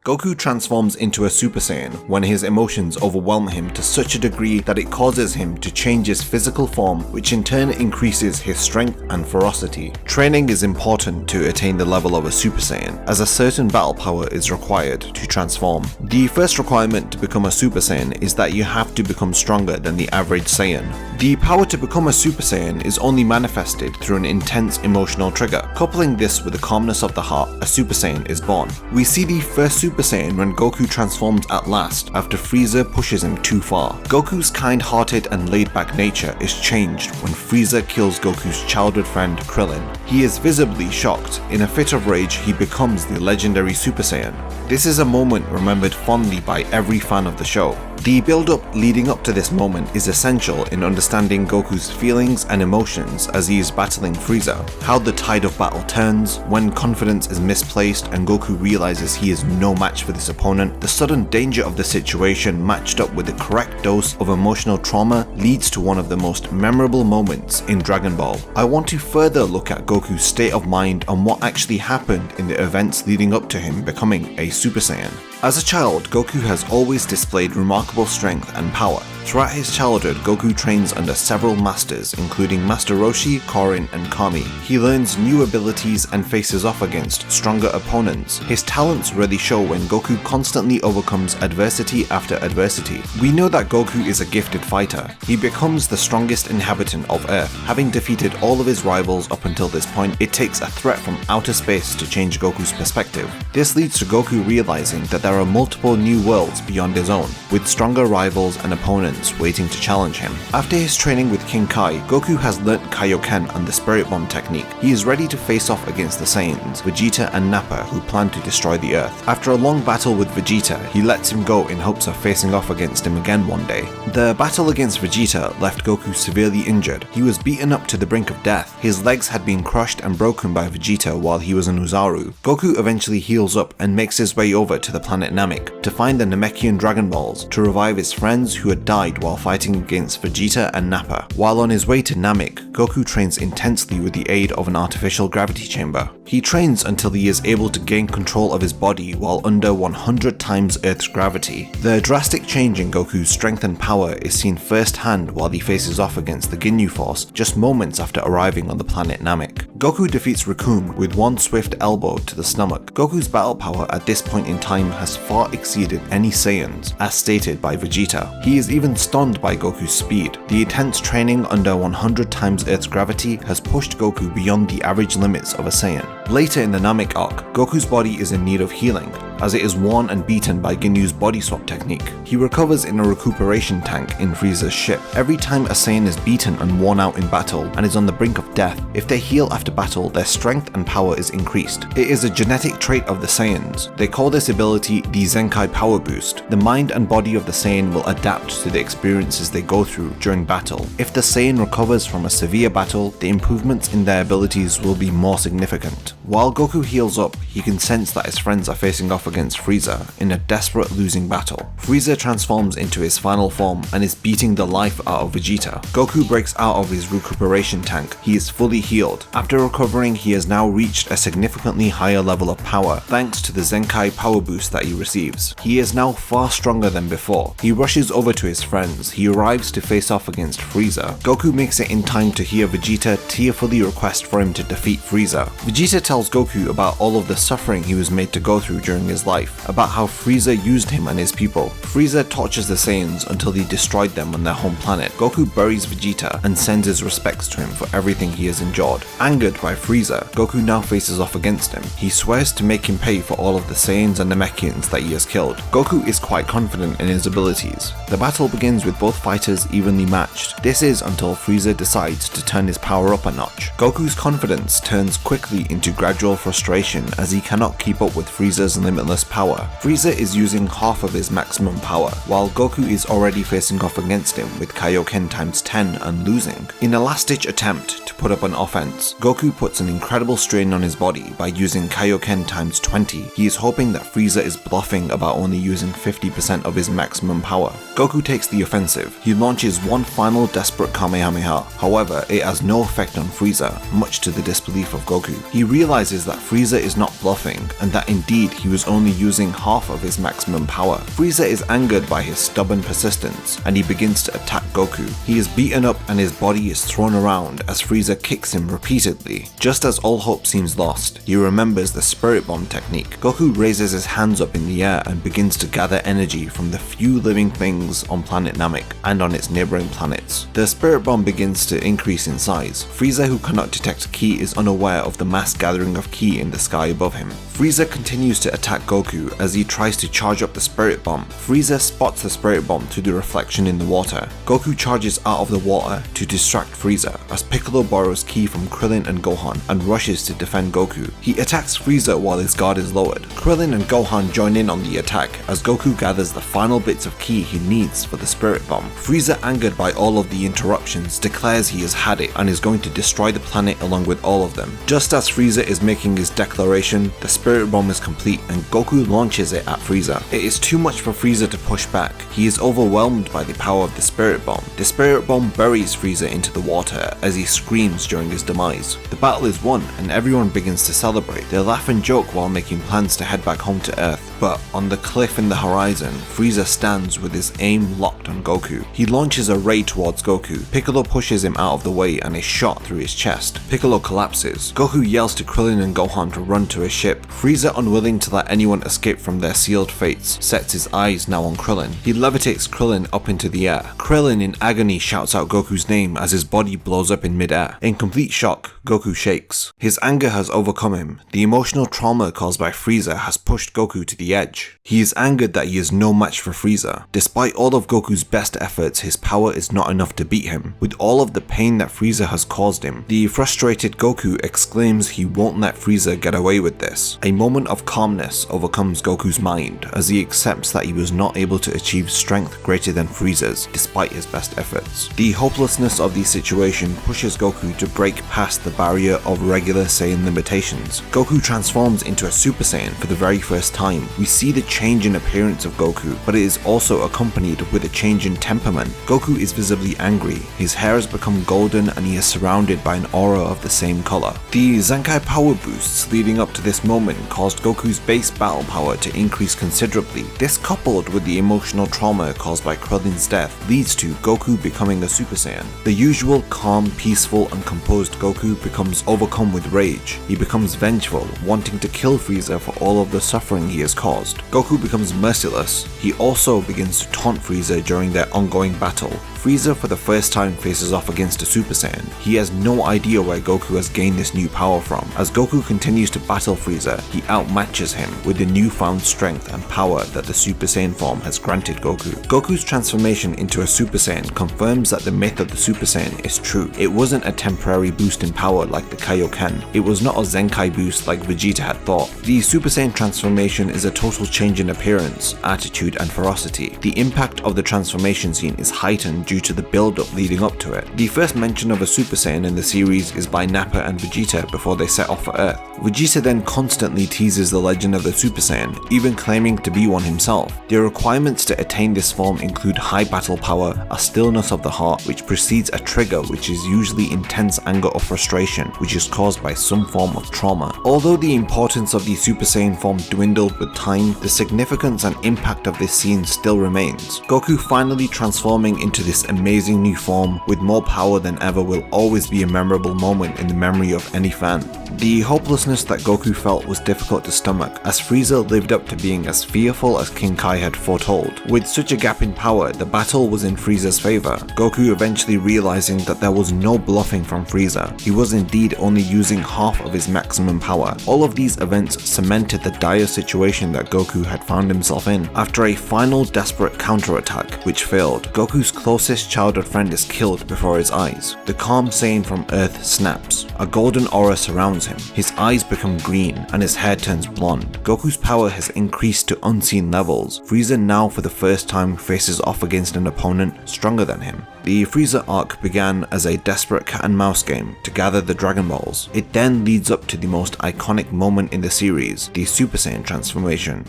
Goku transforms into a Super Saiyan when his emotions overwhelm him to such a degree that it causes him to change his physical form, which in turn increases his strength and ferocity. Training is important to attain the level of a Super Saiyan, as a certain battle power is required to transform. The first requirement to become a Super Saiyan is that you have to become stronger than the average Saiyan. The power to become a Super Saiyan is only manifested through an intense emotional trigger. Coupling this with the calmness of the heart, a Super Saiyan is born. We see the first Super Saiyan when Goku transforms at last after Frieza pushes him too far. Goku's kind-hearted and laid-back nature is changed when Frieza kills Goku's childhood friend Krillin. He is visibly shocked. In a fit of rage, he becomes the legendary Super Saiyan. This is a moment remembered fondly by every fan of the show. The build-up leading up to this moment is essential in understanding Goku's feelings and emotions as he is battling Frieza. How the tide of battle turns, when confidence is misplaced and Goku realizes he is no match for this opponent, the sudden danger of the situation matched up with the correct dose of emotional trauma leads to one of the most memorable moments in Dragon Ball. I want to further look at Goku's state of mind and what actually happened in the events leading up to him becoming a Super Saiyan. As a child, Goku has always displayed remarkable strength and power. Throughout his childhood, Goku trains under several masters, including Master Roshi, Korin, and Kami. He learns new abilities and faces off against stronger opponents. His talents really show when Goku constantly overcomes adversity after adversity. We know that Goku is a gifted fighter. He becomes the strongest inhabitant of Earth. Having defeated all of his rivals up until this point, it takes a threat from outer space to change Goku's perspective. This leads to Goku realizing that there are multiple new worlds beyond his own, with stronger rivals and opponents waiting to challenge him. After his training with King Kai, Goku has learnt Kaioken and the Spirit Bomb technique. He is ready to face off against the Saiyans, Vegeta and Nappa, who plan to destroy the Earth. After a long battle with Vegeta, he lets him go in hopes of facing off against him again one day. The battle against Vegeta left Goku severely injured. He was beaten up to the brink of death. His legs had been crushed and broken by Vegeta while he was in Uzaru. Goku eventually heals up and makes his way over to the planet Namek to find the Namekian Dragon Balls to revive his friends who had died while fighting against Vegeta and Nappa. While on his way to Namek, Goku trains intensely with the aid of an artificial gravity chamber. He trains until he is able to gain control of his body while under 100 times Earth's gravity. The drastic change in Goku's strength and power is seen firsthand while he faces off against the Ginyu Force just moments after arriving on the planet Namek. Goku defeats Recoome with one swift elbow to the stomach. Goku's battle power at this point in time has far exceeded any Saiyans, as stated by Vegeta. He is even stunned by Goku's speed. The intense training under 100 times Earth's gravity has pushed Goku beyond the average limits of a Saiyan. Later in the Namek arc, Goku's body is in need of healing, as it is worn and beaten by Ginyu's body swap technique. He recovers in a recuperation tank in Frieza's ship. Every time a Saiyan is beaten and worn out in battle and is on the brink of death, if they heal after battle, their strength and power is increased. It is a genetic trait of the Saiyans. They call this ability the Zenkai Power Boost. The mind and body of the Saiyan will adapt to the experiences they go through during battle. If the Saiyan recovers from a severe battle, the improvements in their abilities will be more significant. While Goku heals up, he can sense that his friends are facing off against Frieza in a desperate losing battle. Frieza transforms into his final form and is beating the life out of Vegeta. Goku breaks out of his recuperation tank. He is fully healed. After recovering, he has now reached a significantly higher level of power thanks to the Zenkai Power Boost that he receives. He is now far stronger than before. He rushes over to his friends. He arrives to face off against Frieza. Goku makes it in time to hear Vegeta tearfully request for him to defeat Frieza. Vegeta tells Goku about all of the suffering he was made to go through during his life, about how Frieza used him and his people. Frieza tortures the Saiyans until he destroyed them on their home planet. Goku buries Vegeta and sends his respects to him for everything he has endured. Angered by Frieza, Goku now faces off against him. He swears to make him pay for all of the Saiyans and Namekians that he has killed. Goku is quite confident in his abilities. The battle begins with both fighters evenly matched. This is until Frieza decides to turn his power up a notch. Goku's confidence turns quickly into gradual frustration as he cannot keep up with Frieza's limitless power. Frieza is using half of his maximum power, while Goku is already facing off against him with Kaioken times 10 and losing. In a last-ditch attempt to put up an offense, Goku puts an incredible strain on his body by using Kaioken times 20. He is hoping that Frieza is bluffing about only using 50% of his maximum power. Goku takes the offensive. He launches one final desperate Kamehameha. However, it has no effect on Frieza, much to the disbelief of Goku. He realizes realizes that Frieza is not bluffing, and that indeed he was only using half of his maximum power. Frieza is angered by his stubborn persistence, and he begins to attack Goku. He is beaten up and his body is thrown around as Frieza kicks him repeatedly. Just as all hope seems lost, he remembers the Spirit Bomb technique. Goku raises his hands up in the air and begins to gather energy from the few living things on planet Namek and on its neighboring planets. The Spirit Bomb begins to increase in size. Frieza, who cannot detect ki, is unaware of the mass gathering of ki in the sky above him. Frieza continues to attack Goku as he tries to charge up the Spirit Bomb. Frieza spots the Spirit Bomb through the reflection in the water. Goku charges out of the water to distract Frieza as Piccolo borrows ki from Krillin and Gohan and rushes to defend Goku. He attacks Frieza while his guard is lowered. Krillin and Gohan join in on the attack as Goku gathers the final bits of ki he needs for the Spirit Bomb. Frieza, angered by all of the interruptions, declares he has had it and is going to destroy the planet along with all of them. Just as Frieza is making his declaration, the Spirit Bomb is complete and Goku launches it at Frieza. It is too much for Frieza to push back. He is overwhelmed by the power of the Spirit Bomb. The Spirit Bomb buries Frieza into the water as he screams during his demise. The battle is won and everyone begins to celebrate. They laugh and joke while making plans to head back home to Earth. But on the cliff in the horizon, Frieza stands with his aim locked on Goku. He launches a ray towards Goku. Piccolo pushes him out of the way and is shot through his chest. Piccolo collapses. Goku yells to Krillin and Gohan to run to his ship. Frieza, unwilling to let anyone escape from their sealed fates, sets his eyes now on Krillin. He levitates Krillin up into the air. Krillin in agony shouts out Goku's name as his body blows up in midair. In complete shock, Goku shakes. His anger has overcome him. The emotional trauma caused by Frieza has pushed Goku to the edge. He is angered that he is no match for Frieza. Despite all of Goku's best efforts, his power is not enough to beat him. With all of the pain that Frieza has caused him, the frustrated Goku exclaims he won't let Frieza get away with this. A moment of calmness overcomes Goku's mind as he accepts that he was not able to achieve strength greater than Frieza's despite his best efforts. The hopelessness of the situation pushes Goku to break past the barrier of regular Saiyan limitations. Goku transforms into a Super Saiyan for the very first time. We see the change in appearance of Goku, but it is also accompanied with a change in temperament. Goku is visibly angry. His hair has become golden and he is surrounded by an aura of the same color. The Zenkai power boosts leading up to this moment caused Goku's base battle power to increase considerably. This, coupled with the emotional trauma caused by Krillin's death, leads to Goku becoming a Super Saiyan. The usual calm, peaceful and composed Goku becomes overcome with rage. He becomes vengeful, wanting to kill Frieza for all of the suffering he has caused. Goku becomes merciless. He also begins to taunt Frieza during their ongoing battle. Frieza for the first time faces off against a Super Saiyan. He has no idea where Goku has gained this new power from. As Goku continues to battle Frieza, he outmatches him with the newfound strength and power that the Super Saiyan form has granted Goku. Goku's transformation into a Super Saiyan confirms that the myth of the Super Saiyan is true. It wasn't a temporary boost in power like the Kaioken. It was not a Zenkai boost like Vegeta had thought. The Super Saiyan transformation is a total change in appearance, attitude and ferocity. The impact of the transformation scene is heightened due to the build-up leading up to it. The first mention of a Super Saiyan in the series is by Nappa and Vegeta before they set off for Earth. Vegeta then constantly teases the legend of the Super Saiyan, even claiming to be one himself. The requirements to attain this form include high battle power, a stillness of the heart which precedes a trigger which is usually intense anger or frustration which is caused by some form of trauma. Although the importance of the Super Saiyan form dwindled with time, the significance and impact of this scene still remains. Goku finally transforming into this amazing new form with more power than ever will always be a memorable moment in the memory of any fan. The hopelessness that Goku felt was difficult to stomach, as Frieza lived up to being as fearful as King Kai had foretold. With such a gap in power, the battle was in Frieza's favor, Goku eventually realizing that there was no bluffing from Frieza. He was indeed only using half of his maximum power. All of these events cemented the dire situation that Goku had found himself in. After a final desperate counterattack, which failed, Goku's closest childhood friend is killed before his eyes. The calm Saiyan from Earth snaps. A golden aura surrounds him. His eyes become green and his hair turns blonde. Goku's power has increased to unseen levels. Frieza now for the first time faces off against an opponent stronger than him. The Frieza arc began as a desperate cat and mouse game to gather the Dragon Balls. It then leads up to the most iconic moment in the series, the Super Saiyan transformation.